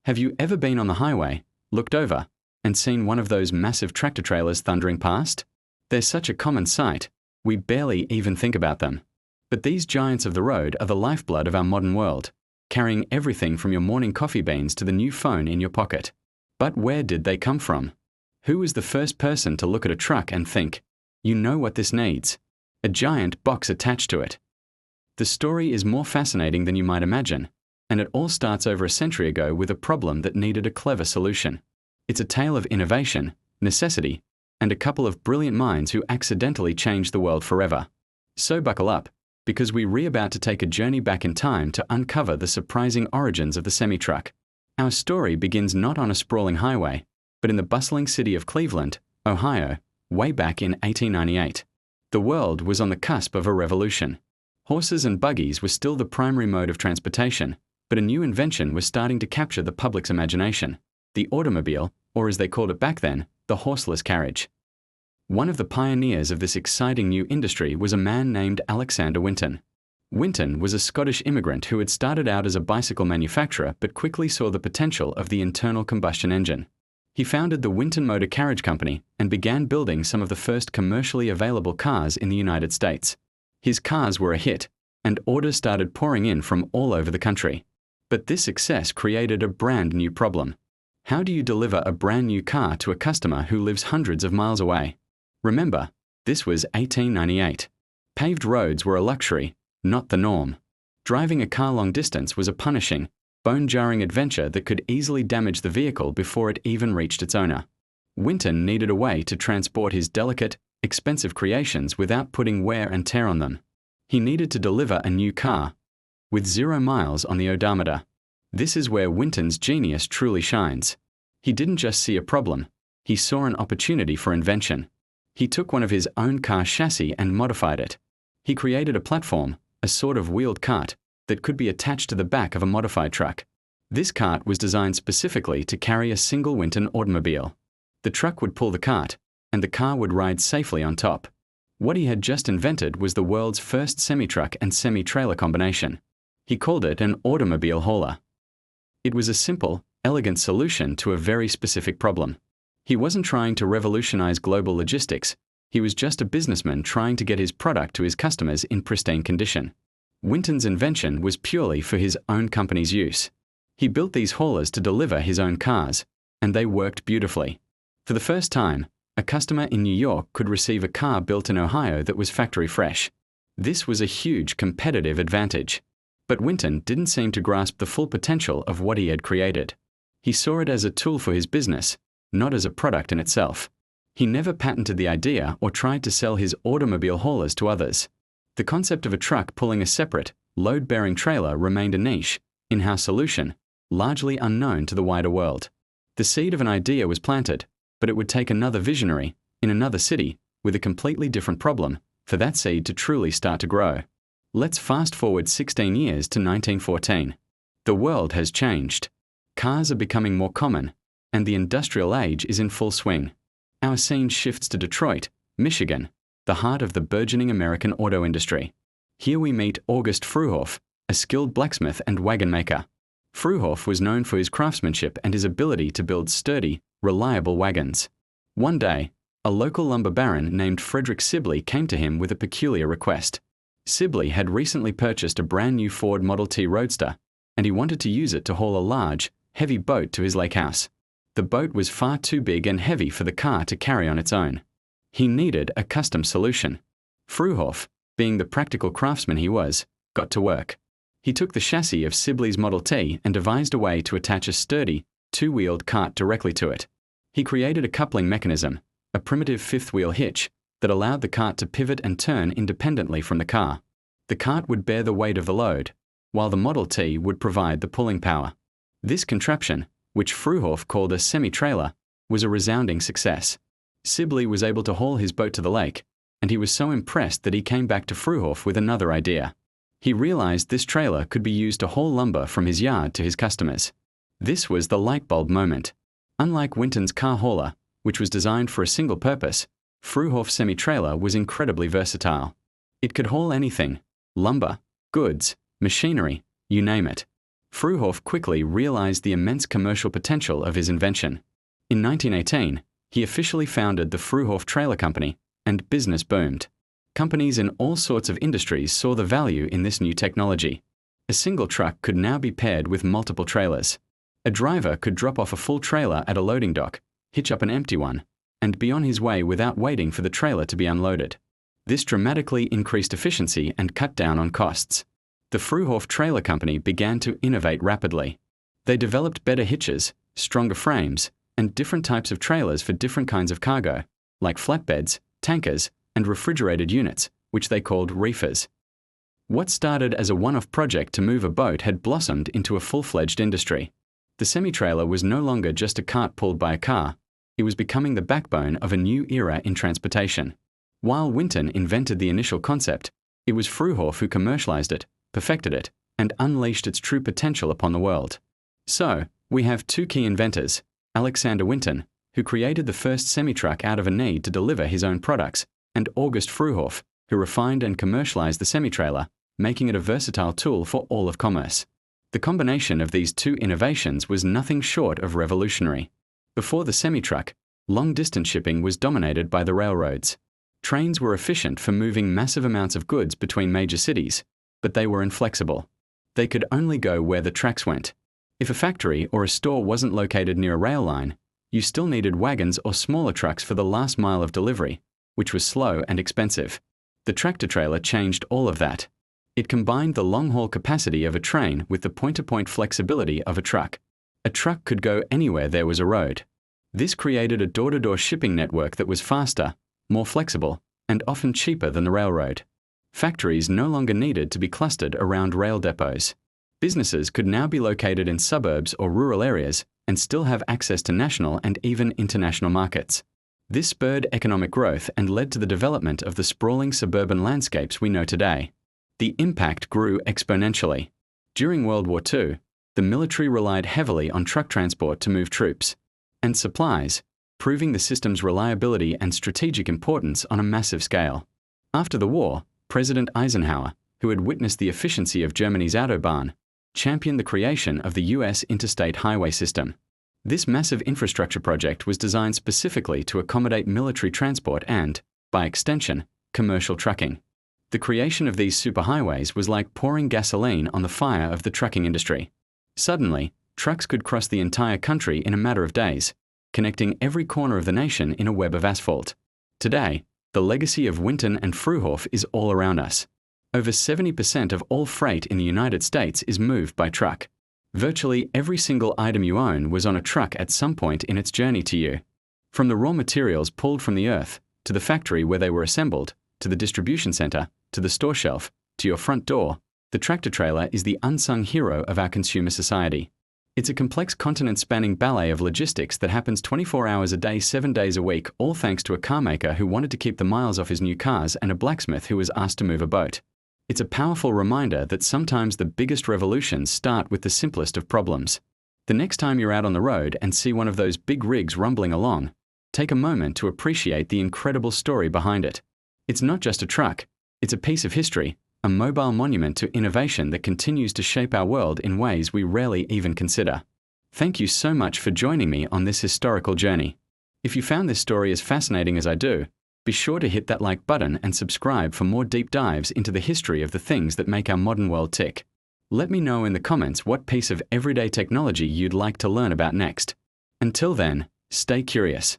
Have you ever been on the highway, looked over, and seen one of those massive tractor trailers thundering past? They're such a common sight, we barely even think about them. But these giants of the road are the lifeblood of our modern world, carrying everything from your morning coffee beans to the new phone in your pocket. But where did they come from? Who was the first person to look at a truck and think, you know what this needs? A giant box attached to it. The story is more fascinating than you might imagine, and it all starts over a century ago with a problem that needed a clever solution. It's a tale of innovation, necessity, and a couple of brilliant minds who accidentally changed the world forever. So buckle up, because we're about to take a journey back in time to uncover the surprising origins of the semi-truck. Our story begins not on a sprawling highway, but in the bustling city of Cleveland, Ohio, way back in 1898. The world was on the cusp of a revolution. Horses and buggies were still the primary mode of transportation, but a new invention was starting to capture the public's imagination: the automobile, or as they called it back then, the horseless carriage. One of the pioneers of this exciting new industry was a man named Alexander Winton. Winton was a Scottish immigrant who had started out as a bicycle manufacturer but quickly saw the potential of the internal combustion engine. He founded the Winton Motor Carriage Company and began building some of the first commercially available cars in the United States. His cars were a hit, and orders started pouring in from all over the country. But this success created a brand new problem. How do you deliver a brand new car to a customer who lives hundreds of miles away? Remember, this was 1898. Paved roads were a luxury, not the norm. Driving a car long distance was a punishing, bone-jarring adventure that could easily damage the vehicle before it even reached its owner. Winton needed a way to transport his delicate, expensive creations without putting wear and tear on them. He needed to deliver a new car, with 0 miles on the odometer. This is where Winton's genius truly shines. He didn't just see a problem, he saw an opportunity for invention. He took one of his own car chassis and modified it. He created a platform, a sort of wheeled cart, that could be attached to the back of a modified truck. This cart was designed specifically to carry a single Winton automobile. The truck would pull the cart, and the car would ride safely on top. What he had just invented was the world's first semi-truck and semi-trailer combination. He called it an automobile hauler. It was a simple, elegant solution to a very specific problem. He wasn't trying to revolutionize global logistics, he was just a businessman trying to get his product to his customers in pristine condition. Winton's invention was purely for his own company's use. He built these haulers to deliver his own cars, and they worked beautifully. For the first time, a customer in New York could receive a car built in Ohio that was factory fresh. This was a huge competitive advantage. But Winton didn't seem to grasp the full potential of what he had created. He saw it as a tool for his business, not as a product in itself. He never patented the idea or tried to sell his automobile haulers to others. The concept of a truck pulling a separate, load-bearing trailer remained a niche, in-house solution, largely unknown to the wider world. The seed of an idea was planted, but it would take another visionary, in another city, with a completely different problem, for that seed to truly start to grow. Let's fast forward 16 years to 1914. The world has changed. Cars are becoming more common, and the industrial age is in full swing. Our scene shifts to Detroit, Michigan, the heart of the burgeoning American auto industry. Here we meet August Fruehauf, a skilled blacksmith and wagon maker. Fruehauf was known for his craftsmanship and his ability to build sturdy, reliable wagons. One day, a local lumber baron named Frederick Sibley came to him with a peculiar request. Sibley had recently purchased a brand new Ford Model T Roadster, and he wanted to use it to haul a large, heavy boat to his lake house. The boat was far too big and heavy for the car to carry on its own. He needed a custom solution. Fruehauf, being the practical craftsman he was, got to work. He took the chassis of Sibley's Model T and devised a way to attach a sturdy, two-wheeled cart directly to it. He created a coupling mechanism, a primitive fifth-wheel hitch, that allowed the cart to pivot and turn independently from the car. The cart would bear the weight of the load, while the Model T would provide the pulling power. This contraption, which Fruehauf called a semi-trailer, was a resounding success. Sibley was able to haul his boat to the lake, and he was so impressed that he came back to Fruehauf with another idea. He realized this trailer could be used to haul lumber from his yard to his customers. This was the light bulb moment. Unlike Winton's car hauler, which was designed for a single purpose, Fruehauf's semi-trailer was incredibly versatile. It could haul anything: lumber, goods, machinery, you name it. Fruehauf quickly realized the immense commercial potential of his invention. In 1918, he officially founded the Fruehauf Trailer Company, and business boomed. Companies in all sorts of industries saw the value in this new technology. A single truck could now be paired with multiple trailers. A driver could drop off a full trailer at a loading dock, hitch up an empty one, and be on his way without waiting for the trailer to be unloaded. This dramatically increased efficiency and cut down on costs. The Fruehauf Trailer Company began to innovate rapidly. They developed better hitches, stronger frames, and different types of trailers for different kinds of cargo, like flatbeds, tankers, and refrigerated units, which they called reefers. What started as a one-off project to move a boat had blossomed into a full-fledged industry. The semi-trailer was no longer just a cart pulled by a car. It was becoming the backbone of a new era in transportation. While Winton invented the initial concept, it was Fruehauf who commercialized it, perfected it, and unleashed its true potential upon the world. So, we have two key inventors, Alexander Winton, who created the first semi-truck out of a need to deliver his own products, and August Fruehauf, who refined and commercialized the semi-trailer, making it a versatile tool for all of commerce. The combination of these two innovations was nothing short of revolutionary. Before the semi-truck, long-distance shipping was dominated by the railroads. Trains were efficient for moving massive amounts of goods between major cities, but they were inflexible. They could only go where the tracks went. If a factory or a store wasn't located near a rail line, you still needed wagons or smaller trucks for the last mile of delivery, which was slow and expensive. The tractor-trailer changed all of that. It combined the long-haul capacity of a train with the point-to-point flexibility of a truck. A truck could go anywhere there was a road. This created a door-to-door shipping network that was faster, more flexible, and often cheaper than the railroad. Factories no longer needed to be clustered around rail depots. Businesses could now be located in suburbs or rural areas and still have access to national and even international markets. This spurred economic growth and led to the development of the sprawling suburban landscapes we know today. The impact grew exponentially. During World War II, the military relied heavily on truck transport to move troops and supplies, proving the system's reliability and strategic importance on a massive scale. After the war, President Eisenhower, who had witnessed the efficiency of Germany's Autobahn, championed the creation of the U.S. interstate highway system. This massive infrastructure project was designed specifically to accommodate military transport and, by extension, commercial trucking. The creation of these superhighways was like pouring gasoline on the fire of the trucking industry. Suddenly, trucks could cross the entire country in a matter of days, connecting every corner of the nation in a web of asphalt. Today, the legacy of Winton and Fruehauf is all around us. Over 70% of all freight in the United States is moved by truck. Virtually every single item you own was on a truck at some point in its journey to you. From the raw materials pulled from the earth, to the factory where they were assembled, to the distribution center, to the store shelf, to your front door, the tractor-trailer is the unsung hero of our consumer society. It's a complex continent-spanning ballet of logistics that happens 24 hours a day, 7 days a week, all thanks to a car maker who wanted to keep the miles off his new cars and a blacksmith who was asked to move a boat. It's a powerful reminder that sometimes the biggest revolutions start with the simplest of problems. The next time you're out on the road and see one of those big rigs rumbling along, take a moment to appreciate the incredible story behind it. It's not just a truck, it's a piece of history, a mobile monument to innovation that continues to shape our world in ways we rarely even consider. Thank you so much for joining me on this historical journey. If you found this story as fascinating as I do, be sure to hit that like button and subscribe for more deep dives into the history of the things that make our modern world tick. Let me know in the comments what piece of everyday technology you'd like to learn about next. Until then, stay curious.